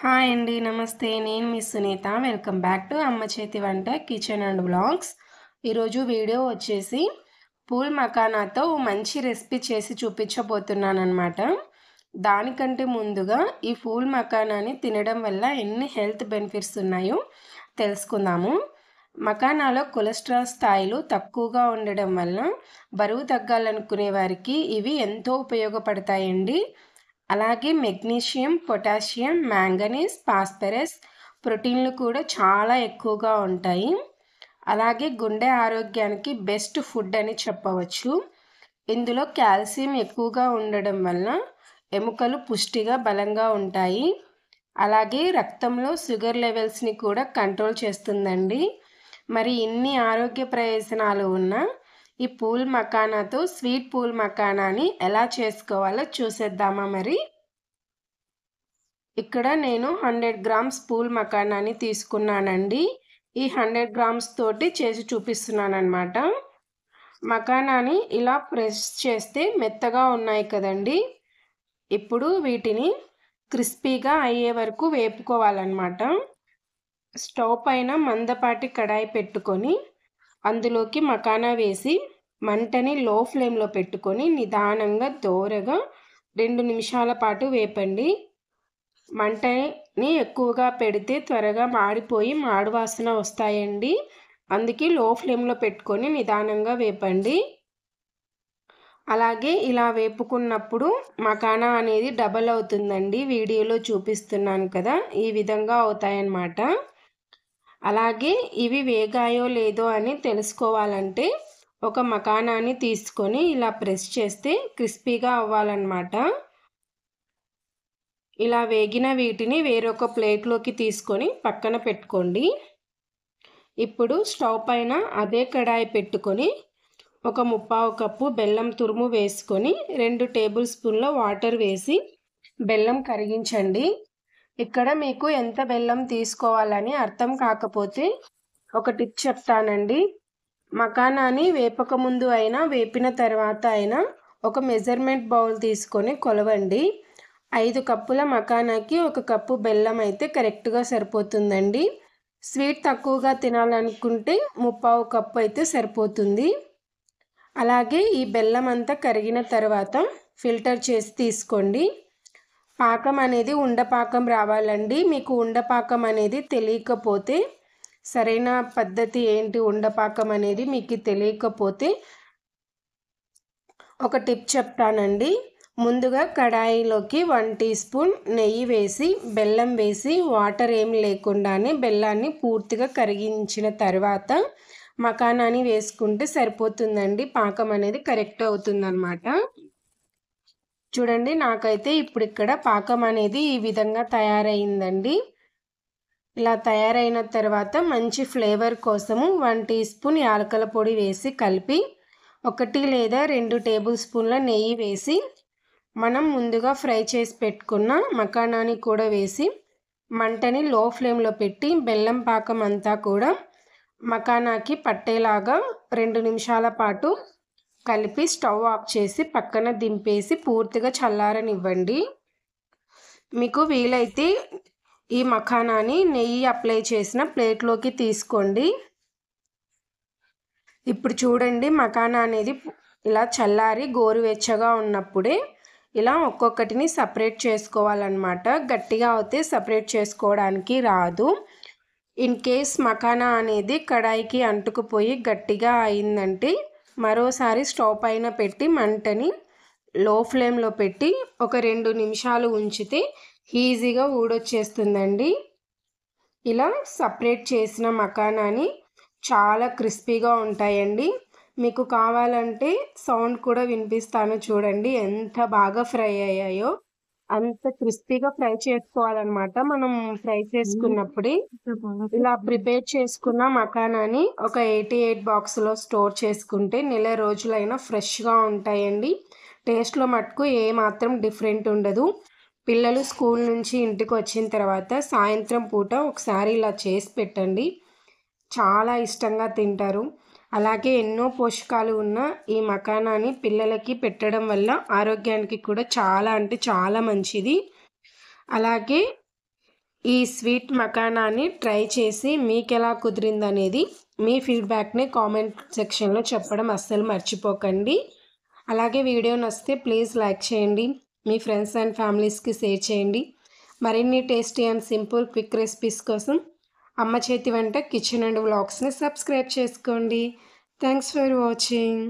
Hi అండి. నమస్తే. నేను మీ సునీత. వెల్కమ్ బ్యాక్ టు అమ్మ చేతి వంట కిచెన్ అండ్ వ్లాగ్స్. ఈరోజు వీడియో వచ్చేసి పూల్ మకానాతో మంచి రెసిపీ చేసి చూపించబోతున్నానమాట. దానికంటే ముందుగా ఈ పూల్ మకానాని తినడం వల్ల ఎన్ని హెల్త్ బెనిఫిట్స్ ఉన్నాయో తెలుసుకుందాము. మకానాలో కొలెస్ట్రాల్ స్థాయిలు తక్కువగా ఉండడం వల్ల బరువు తగ్గాలనుకునే వారికి ఇవి ఎంతో ఉపయోగపడతాయండి. అలాగే మెగ్నీషియం, పొటాషియం, మ్యాంగనీస్, ఫాస్ఫరస్, ప్రోటీన్లు కూడా చాలా ఎక్కువగా ఉంటాయి. అలాగే గుండె ఆరోగ్యానికి బెస్ట్ ఫుడ్ అని చెప్పవచ్చు. ఇందులో కాల్షియం ఎక్కువగా ఉండడం వల్ల ఎముకలు పుష్టిగా బలంగా ఉంటాయి. అలాగే రక్తంలో షుగర్ లెవెల్స్ని కూడా కంట్రోల్ చేస్తుందండి. మరి ఇన్ని ఆరోగ్య ప్రయోజనాలు ఉన్న ఈ పూల్ మకానాతో స్వీట్ పూల్ మకానాని ఎలా చేసుకోవాలో చూసేద్దామా. మరి ఇక్కడ నేను 100 గ్రామ్స్ పూల్ మకానాని తీసుకున్నానండి. ఈ 100 గ్రామ్స్ తోటి చేసి చూపిస్తున్నాను అనమాట. మకానాని ఇలా ప్రెస్ చేస్తే మెత్తగా ఉన్నాయి కదండి. ఇప్పుడు వీటిని క్రిస్పీగా అయ్యే వరకు వేపుకోవాలన్నమాట. స్టవ్ పైన మందపాటి కడాయి పెట్టుకొని అందులోకి మకానా వేసి మంటని లో ఫ్లేమ్లో పెట్టుకొని నిదానంగా దోరగా 2 నిమిషాల పాటు వేపండి. మంటని ఎక్కువగా పెడితే త్వరగా మాడిపోయి మాడు వాసన వస్తాయండి. అందుకే లో ఫ్లేమ్లో పెట్టుకొని నిదానంగా వేపండి. అలాగే ఇలా వేపుకున్నప్పుడు మకానా అనేది డబల్ అవుతుందండి. వీడియోలో చూపిస్తున్నాను కదా, ఈ విధంగా అవుతాయన్నమాట. అలాగే ఇవి వేగాయో లేదో అని తెలుసుకోవాలంటే ఒక మకానాని తీసుకొని ఇలా ప్రెస్ చేస్తే క్రిస్పీగా అవ్వాలన్నమాట. ఇలా వేగిన వీటిని వేరొక ప్లేట్లోకి తీసుకొని పక్కన పెట్టుకోండి. ఇప్పుడు స్టవ్ పైన అదే కడాయి పెట్టుకొని ఒక 1/4 కప్పు బెల్లం తురుము వేసుకొని 2 టేబుల్ స్పూన్ల వాటర్ వేసి బెల్లం కరిగించండి. ఇక్కడ మీకు ఎంత బెల్లం తీసుకోవాలని అర్థం కాకపోతే ఒక టిప్ చెప్తానండి. మకానాని వేపకముందు అయినా వేపిన తర్వాత అయినా ఒక మెజర్మెంట్ బౌల్ తీసుకొని కొలవండి. 5 కప్పుల మకానాకి 1 కప్పు బెల్లం అయితే కరెక్ట్గా సరిపోతుందండి. స్వీట్ తక్కువగా తినాలనుకుంటే 1/4 కప్పు అయితే సరిపోతుంది. అలాగే ఈ బెల్లం అంతా కరిగిన తర్వాత ఫిల్టర్ చేసి తీసుకోండి. పాకం అనేది ఉండపాకం రావాలండి. మీకు ఉండపాకం అనేది తెలియకపోతే, సరైన పద్ధతి ఏంటి ఉండపాకం అనేది మీకు తెలియకపోతే ఒక టిప్ చెప్తానండి. ముందుగా కడాయిలోకి 1 టీ స్పూన్ నెయ్యి వేసి బెల్లం వేసి వాటర్ ఏం లేకుండానే బెల్లాన్ని పూర్తిగా కరిగించిన తర్వాత మకానాని వేసుకుంటే సరిపోతుందండి. పాకం అనేది కరెక్ట్ అవుతుందన్నమాట. చూడండి, నాకైతే ఇప్పుడు ఇక్కడ పాకం అనేది ఈ విధంగా తయారైందండి. ఇలా తయారైన తర్వాత మంచి ఫ్లేవర్ కోసము 1 టీ స్పూన్ యాలకుల పొడి వేసి కలిపి 1 లేదా 2 టేబుల్ స్పూన్ల నెయ్యి వేసి మనం ముందుగా ఫ్రై చేసి పెట్టుకున్న మకానాని కూడా వేసి మంటని లో ఫ్లేమ్లో పెట్టి బెల్లం పాకం అంతా కూడా మకానాకి పట్టేలాగా 2 నిమిషాల పాటు కలిపి స్టవ్ ఆఫ్ చేసి పక్కన దింపేసి పూర్తిగా చల్లారనివ్వండి. మీకు వీలైతే ఈ మఖానాని నెయ్యి అప్లై చేసిన ప్లేట్లోకి తీసుకోండి. ఇప్పుడు చూడండి, మఖానా అనేది ఇలా చల్లారి గోరువెచ్చగా ఉన్నప్పుడే ఇలా ఒక్కొక్కటిని సపరేట్ చేసుకోవాలన్నమాట. గట్టిగా అయితే సపరేట్ చేసుకోవడానికి రాదు. ఇన్ కేస్ మఖానా అనేది కడాయికి అంటుకుపోయి గట్టిగా అయిందంటే మరోసారి స్టవ్ పైన పెట్టి మంటని లో ఫ్లేమ్లో పెట్టి ఒక 2 నిమిషాలు ఉంచితే ఈజీగా ఊడొచ్చేస్తుందండి. ఇలా సపరేట్ చేసిన మకానాని చాలా క్రిస్పీగా ఉంటాయండి. మీకు కావాలంటే సౌండ్ కూడా వినిపిస్తాను చూడండి, ఎంత బాగా ఫ్రై అయ్యాయో. అంత క్రిస్పీగా ఫ్రై చేసుకోవాలన్నమాట మనం ఫ్రై చేసుకున్నప్పుడే. ఇలా ప్రిపేర్ చేసుకున్న మకానాని ఒక 88 బాక్స్లో స్టోర్ చేసుకుంటే నెల రోజులైనా ఫ్రెష్గా ఉంటాయండి. టేస్ట్లో మటుకు ఏమాత్రం డిఫరెంట్ ఉండదు. పిల్లలు స్కూల్ నుంచి ఇంటికి వచ్చిన తర్వాత సాయంత్రం పూట ఒకసారి ఇలా చేసి పెట్టండి, చాలా ఇష్టంగా తింటారు. అలాగే ఎన్నో పోషకాలు ఉన్న ఈ మకానాని పిల్లలకి పెట్టడం వల్ల ఆరోగ్యానికి కూడా చాలా అంటే చాలా మంచిది. అలాగే ఈ స్వీట్ మకానాని ట్రై చేసి మీకు ఎలా కుదిరిందనేది మీ ఫీడ్బ్యాక్ని కామెంట్ సెక్షన్లో చెప్పడం అస్సలు మర్చిపోకండి. అలాగే వీడియో నచ్చితే ప్లీజ్ లైక్ చేయండి, మీ ఫ్రెండ్స్ అండ్ ఫ్యామిలీస్కి షేర్ చేయండి. మరిన్ని tasty and simple quick recipes కోసం అమ్మ చేతి వంట కిచెన్ అండ్ వ్లాగ్స్ని సబ్స్క్రైబ్ చేసుకోండి. Thanks for watching.